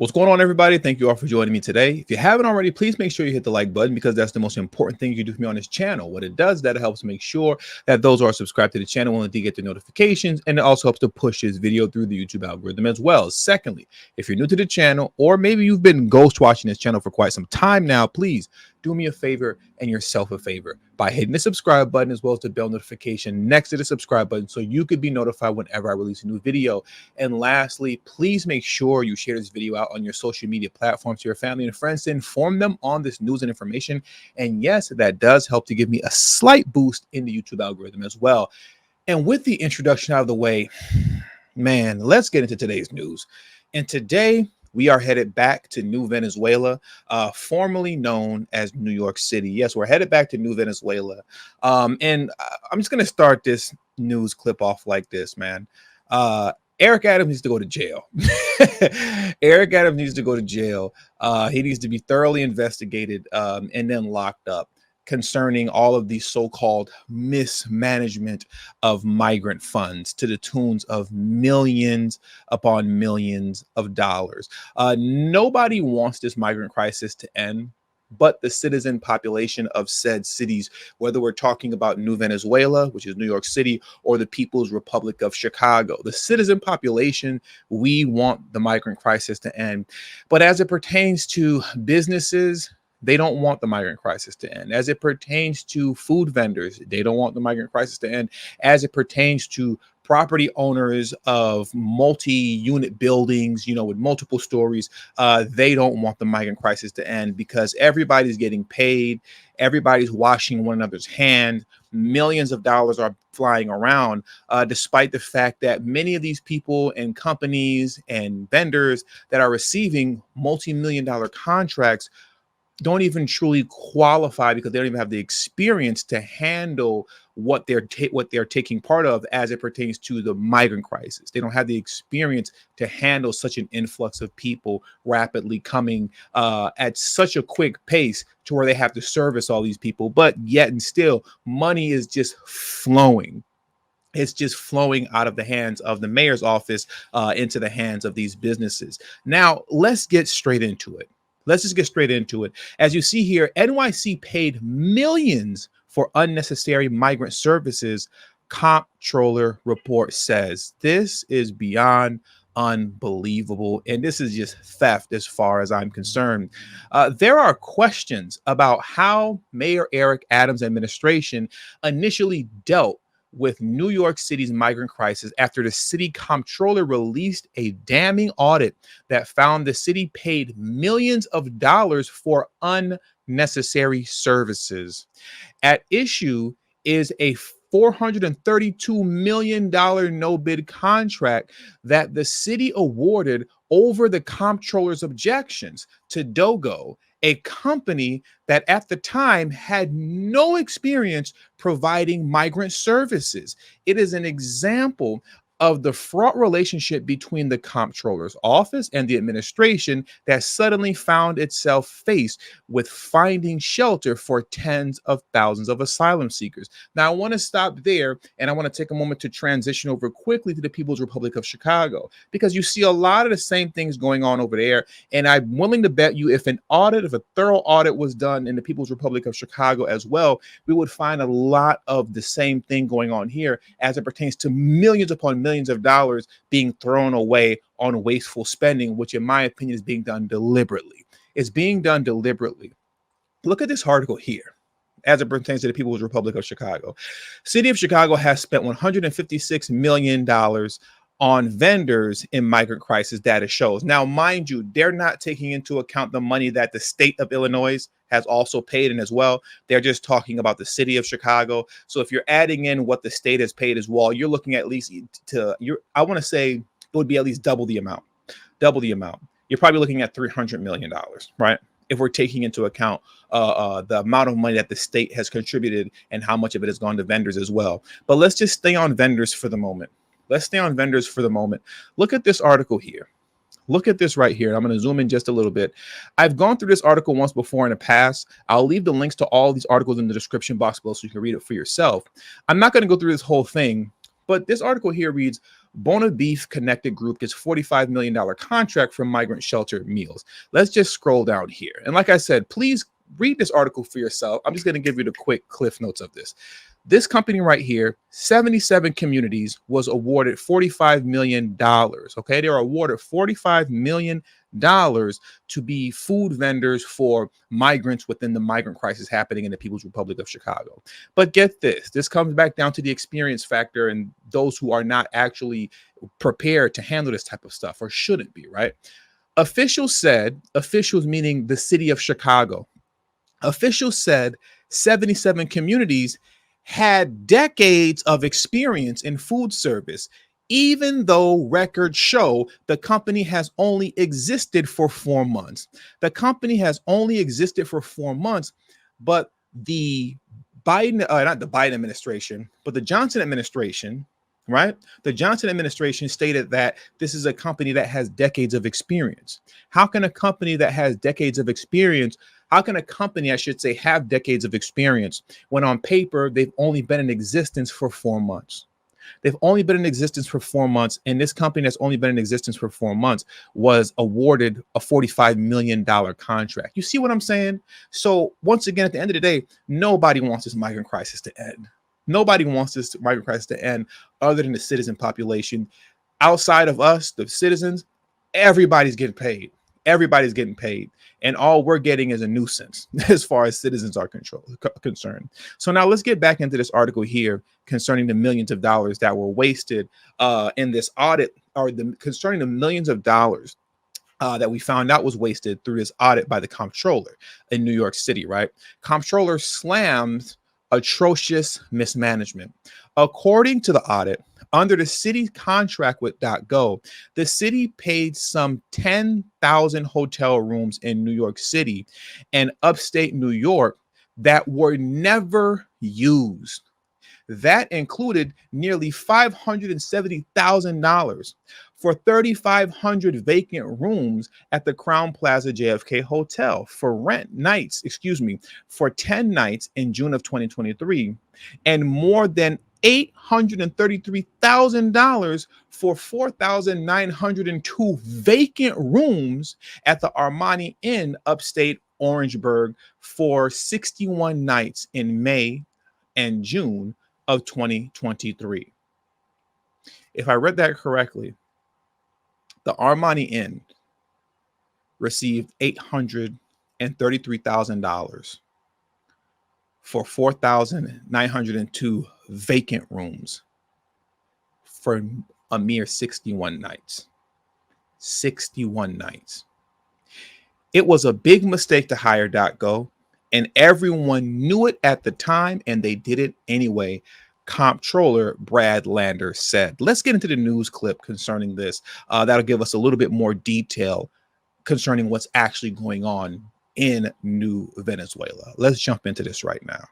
What's going on, everybody? Thank you all for joining me today. If you haven't already, please make sure you hit the like button because that's the most important thing you can do for me on this channel. What it does, that it helps make sure that those who are subscribed to the channel will indeed get the notifications, and it also helps to push this video through the YouTube algorithm as well. Secondly, if you're new to the channel, or maybe you've been ghost watching this channel for quite some time now, please do me a favor and yourself a favor by hitting the subscribe button as well as the bell notification next to the subscribe button so you could be notified whenever I release a new video. And lastly, please make sure you share this video out on your social media platforms to your family and friends to inform them on this news and information. And yes, that does help to give me a slight boost in the YouTube algorithm as well. And with the introduction out of the way, man, let's get into today's news. And today, we are headed back to New Venezuela, formerly known as New York City. Yes, we're headed back to New Venezuela. And I'm just going to start this news clip off like this, man. Eric Adams needs to go to jail. Eric Adams needs to go to jail. He needs to be thoroughly investigated and then locked up concerning all of the so-called mismanagement of migrant funds to the tunes of millions upon millions of dollars. Nobody wants this migrant crisis to end, but the citizen population of said cities, whether we're talking about New Venezuela, which is New York City, or the People's Republic of Chicago. The citizen population, we want the migrant crisis to end. But as it pertains to businesses, they don't want the migrant crisis to end. As it pertains to food vendors, they don't want the migrant crisis to end. As it pertains to property owners of multi-unit buildings, with multiple stories, they don't want the migrant crisis to end because everybody's getting paid, everybody's washing one another's hands, millions of dollars are flying around, despite the fact that many of these people and companies and vendors that are receiving multi-million-dollar contracts don't even truly qualify because they don't even have the experience to handle what they're taking part of as it pertains to the migrant crisis. They don't have the experience to handle such an influx of people rapidly coming at such a quick pace to where they have to service all these people. But yet and still, money is just flowing. It's just flowing out of the hands of the mayor's office into the hands of these businesses. Now, let's get straight into it. Let's just get straight into it. As you see here, NYC paid millions for unnecessary migrant services, Comptroller report says. This is beyond unbelievable, and this is just theft as far as I'm concerned. There are questions about how Mayor Eric Adams' administration initially dealt with New York City's migrant crisis after the city comptroller released a damning audit that found the city paid millions of dollars for unnecessary services. At issue is a $432 million no-bid contract that the city awarded over the comptroller's objections to Dogo, a company that at the time had no experience providing migrant services. It is an example of the fraught relationship between the comptroller's office and the administration that suddenly found itself faced with finding shelter for tens of thousands of asylum seekers. Now, I want to stop there and I want to take a moment to transition over quickly to the People's Republic of Chicago, because you see a lot of the same things going on over there. And I'm willing to bet you if a thorough audit was done in the People's Republic of Chicago as well, we would find a lot of the same thing going on here as it pertains to millions upon millions of dollars being thrown away on wasteful spending, which in my opinion is being done deliberately. It's being done deliberately. Look at this article here as it pertains to the People's Republic of Chicago. City of Chicago has spent $156 million on vendors in migrant crisis, data shows. Now, mind you, they're not taking into account the money that the state of Illinois has also paid in as well. They're just talking about the city of Chicago. So if you're adding in what the state has paid as well, you're looking at least I want to say it would be at least double the amount. You're probably looking at $300 million, right? If we're taking into account the amount of money that the state has contributed and how much of it has gone to vendors as well. But let's just stay on vendors for the moment. Look at this article here. Look at this right here. I'm going to zoom in just a little bit. I've gone through this article once before in the past. I'll leave the links to all these articles in the description box below so you can read it for yourself. I'm not going to go through this whole thing, but this article here reads, Bona Beef Connected Group gets $45 million contract from migrant shelter meals. Let's just scroll down here. And like I said, please read this article for yourself. I'm just going to give you the quick cliff notes of this. This company right here, 77 communities, was awarded $45 million. Okay, they were awarded $45 million to be food vendors for migrants within the migrant crisis happening in the People's Republic of Chicago. But get this comes back down to the experience factor and those who are not actually prepared to handle this type of stuff or shouldn't be, right? Officials meaning the city of Chicago, officials said 77 communities had decades of experience in food service, even though records show the company has only existed for 4 months. The company has only existed for 4 months, but the not the Biden administration, but the Johnson administration, right? The Johnson administration stated that this is a company that has decades of experience. How can a company that has decades of experience How can a company, I should say, have decades of experience when on paper they've only been in existence for 4 months? They've only been in existence for 4 months, and this company that's only been in existence for 4 months was awarded a $45 million contract. You see what I'm saying? So once again, at the end of the day, nobody wants this migrant crisis to end. Nobody wants this migrant crisis to end other than the citizen population. Outside of us, the citizens, everybody's getting paid. Everybody's getting paid. And all we're getting is a nuisance as far as citizens are concerned. So now let's get back into this article here concerning the millions of dollars that were wasted in this audit, or concerning the millions of dollars that we found out was wasted through this audit by the Comptroller in New York City, right? Comptroller slammed atrocious mismanagement. According to the audit, under the city contract with .go, the city paid some 10,000 hotel rooms in New York City and upstate New York that were never used. That included nearly $570,000 for 3,500 vacant rooms at the Crowne Plaza JFK Hotel for 10 nights in June of 2023, and more than $833,000 for 4,902 vacant rooms at the Armani Inn upstate Orangeburg for 61 nights in May and June of 2023. If I read that correctly, the Armani Inn received $833,000 for 4,902 vacant rooms for a mere 61 nights. 61 nights. It was a big mistake to hire .go, and everyone knew it at the time, and they did it anyway. Comptroller Brad Lander said. Let's get into the news clip concerning this. That'll give us a little bit more detail concerning what's actually going on in New Venezuela. Let's jump into this right now.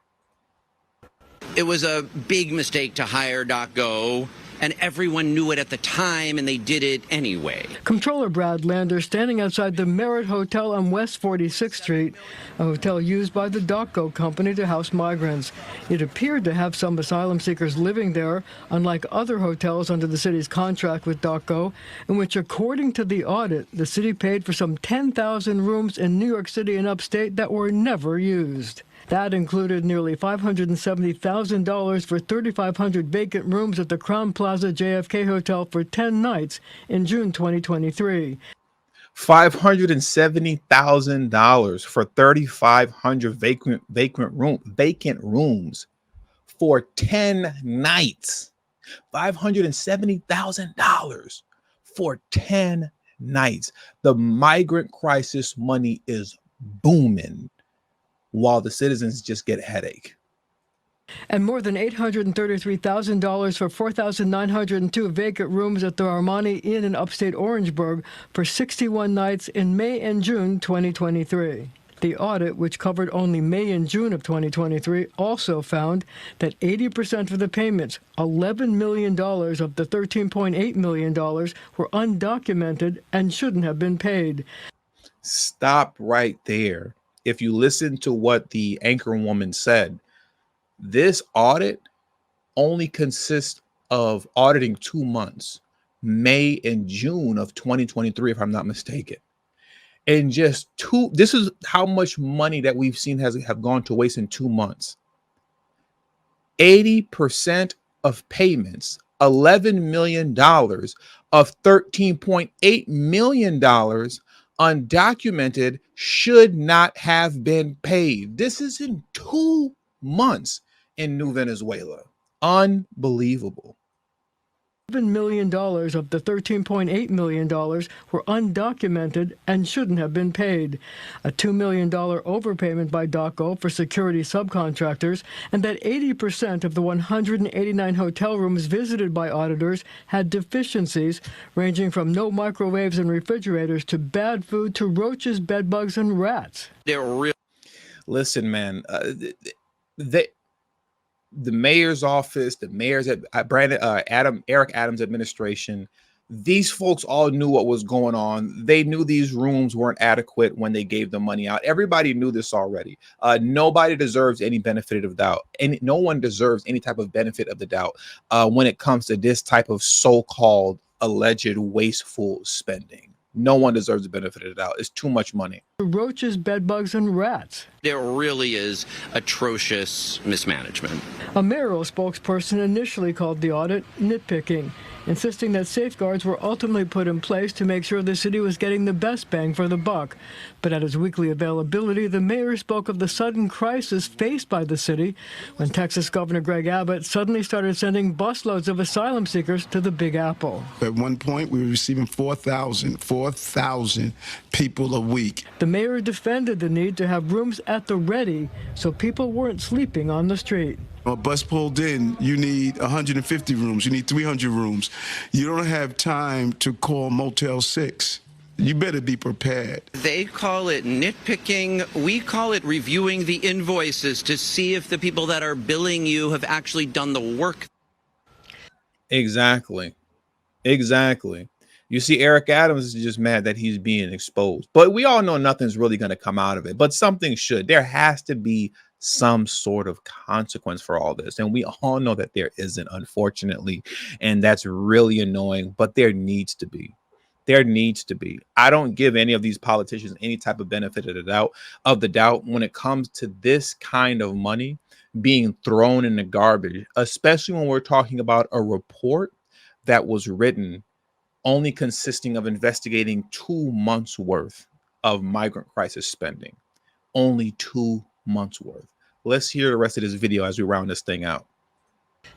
It was a big mistake to hire .go, and everyone knew it at the time, and they did it anyway. Comptroller Brad Lander standing outside the Merit Hotel on West 46th Street, a hotel used by the .go company to house migrants. It appeared to have some asylum seekers living there, unlike other hotels under the city's contract with .go, in which, according to the audit, the city paid for some 10,000 rooms in New York City and upstate that were never used. That included nearly $570,000 for 3,500 vacant rooms at the Crowne Plaza JFK Hotel for 10 nights in June 2023. $570,000 for 3,500 vacant rooms for 10 nights. $570,000 for 10 nights. The migrant crisis money is booming, while the citizens just get a headache. And more than $833,000 for 4,902 vacant rooms at the Armani Inn in upstate Orangeburg for 61 nights in May and June 2023. The audit, which covered only May and June of 2023, also found that 80% of the payments, $11 million of the $13.8 million, were undocumented and shouldn't have been paid. Stop right there. If you listen to what the anchor woman said, this audit only consists of auditing 2 months. May and June of 2023, if I'm not mistaken. And just this is how much money that we've seen have gone to waste in 2 months. 80% of payments, $11 million of $13.8 million undocumented should not have been paid. This is in 2 months in New Venezuela. Unbelievable. $7 million of the $13.8 million were undocumented and shouldn't have been paid. A $2 million overpayment by DOCO for security subcontractors, and that 80% of the 189 hotel rooms visited by auditors had deficiencies ranging from no microwaves and refrigerators to bad food to roaches, bedbugs, and rats. They're real. Listen, man, the mayor's office, the mayor's Eric Adams administration, these folks all knew what was going on. They knew these rooms weren't adequate when they gave the money out. Everybody knew this already. Nobody deserves any benefit of the doubt, and no one deserves any type of benefit of the doubt when it comes to this type of so-called alleged wasteful spending. No one deserves the benefit of the doubt. It's too much money. Roaches, bedbugs, and rats. There really is atrocious mismanagement. A mayoral spokesperson initially called the audit nitpicking, insisting that safeguards were ultimately put in place to make sure the city was getting the best bang for the buck. But at his weekly availability, the mayor spoke of the sudden crisis faced by the city when Texas Governor Greg Abbott suddenly started sending busloads of asylum seekers to the Big Apple. At one point, we were receiving 4,000 people a week. The mayor defended the need to have rooms at the ready so people weren't sleeping on the street. A bus pulled in, you need 150 rooms, you need 300 rooms. You don't have time to call Motel 6. You better be prepared. They call it nitpicking. We call it reviewing the invoices to see if the people that are billing you have actually done the work. Exactly. You see, Eric Adams is just mad that he's being exposed, but we all know nothing's really going to come out of it, but something should. There has to be some sort of consequence for all this. And we all know that there isn't, unfortunately. And that's really annoying, but there needs to be. There needs to be. I don't give any of these politicians any type of benefit of the doubt when it comes to this kind of money being thrown in the garbage, especially when we're talking about a report that was written only consisting of investigating 2 months worth of migrant crisis spending. Only 2 months worth. Let's hear the rest of this video as we round this thing out.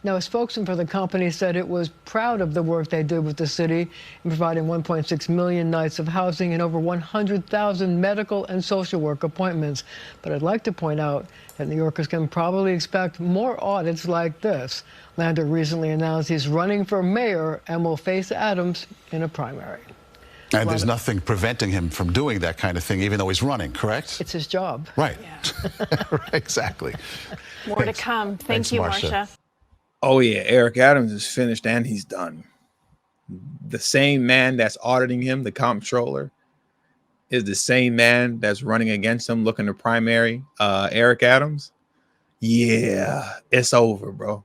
Now, a spokesman for the company said it was proud of the work they did with the city in providing 1.6 million nights of housing and over 100,000 medical and social work appointments. But I'd like to point out that New Yorkers can probably expect more audits like this. Lander recently announced he's running for mayor and will face Adams in a primary. And there's nothing preventing him from doing that kind of thing, even though he's running, correct? It's his job. Right. Yeah. Exactly. More to come. Thank you, Marcia. Oh, yeah. Eric Adams is finished and he's done. The same man that's auditing him, the comptroller, is the same man that's running against him, looking to primary Eric Adams. Yeah, it's over, bro.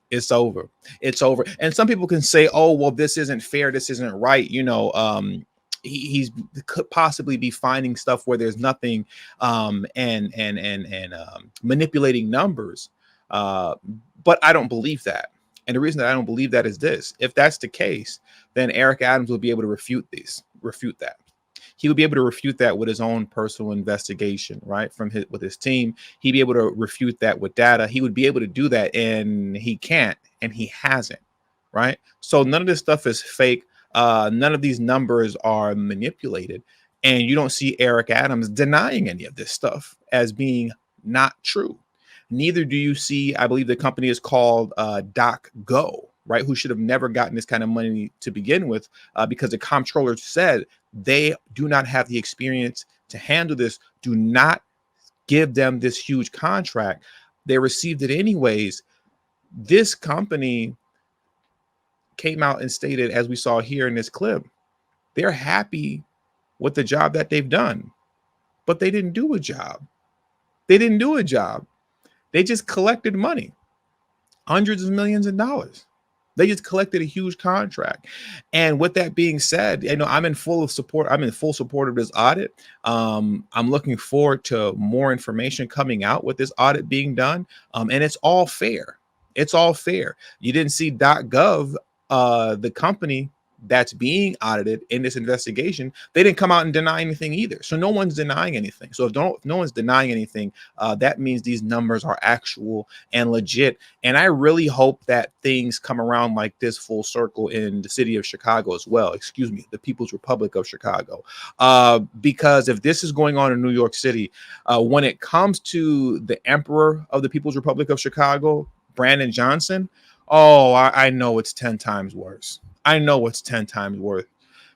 It's over. It's over. And some people can say, oh, well, this isn't fair. This isn't right. You know, he could possibly be finding stuff where there's nothing and manipulating numbers. But I don't believe that. And the reason that I don't believe that is this. If that's the case, then Eric Adams will be able to refute that. He would be able to refute that with his own personal investigation, right? With his team. He'd be able to refute that with data. He would be able to do that, and he can't, and he hasn't, right? So none of this stuff is fake. None of these numbers are manipulated. And you don't see Eric Adams denying any of this stuff as being not true. Neither do you see, I believe the company is called DocGo, right? Who should have never gotten this kind of money to begin with because the comptroller said they do not have the experience to handle this. Do not give them this huge contract. They received it anyways. This company came out and stated, as we saw here in this clip, they're happy with the job that they've done, but they didn't do a job. They didn't do a job. They just collected money, hundreds of millions of dollars. They just collected a huge contract. And with that being said, I'm in full support of this audit. I'm looking forward to more information coming out with this audit being done. And it's all fair. It's all fair. You didn't see .gov, the company that's being audited in this investigation, they didn't come out and deny anything either. So no one's denying anything. So if no one's denying anything, that means these numbers are actual and legit. And I really hope that things come around like this full circle in the city of Chicago as well. Excuse me, the People's Republic of Chicago. Because if this is going on in New York City, when it comes to the emperor of the People's Republic of Chicago, Brandon Johnson, oh, I know it's 10 times worse. I know it's 10 times worse.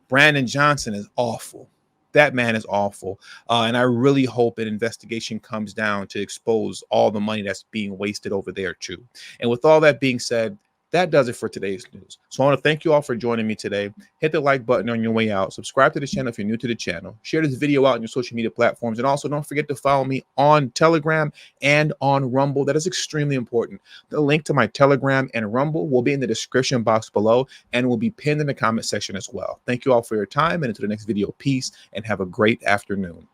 Brandon Johnson is awful. That man is awful. And I really hope an investigation comes down to expose all the money that's being wasted over there too. And with all that being said, that does it for today's news. So I want to thank you all for joining me today. Hit the like button on your way out. Subscribe to the channel if you're new to the channel. Share this video out on your social media platforms. And also don't forget to follow me on Telegram and on Rumble. That is extremely important. The link to my Telegram and Rumble will be in the description box below and will be pinned in the comment section as well. Thank you all for your time, and until the next video, peace and have a great afternoon.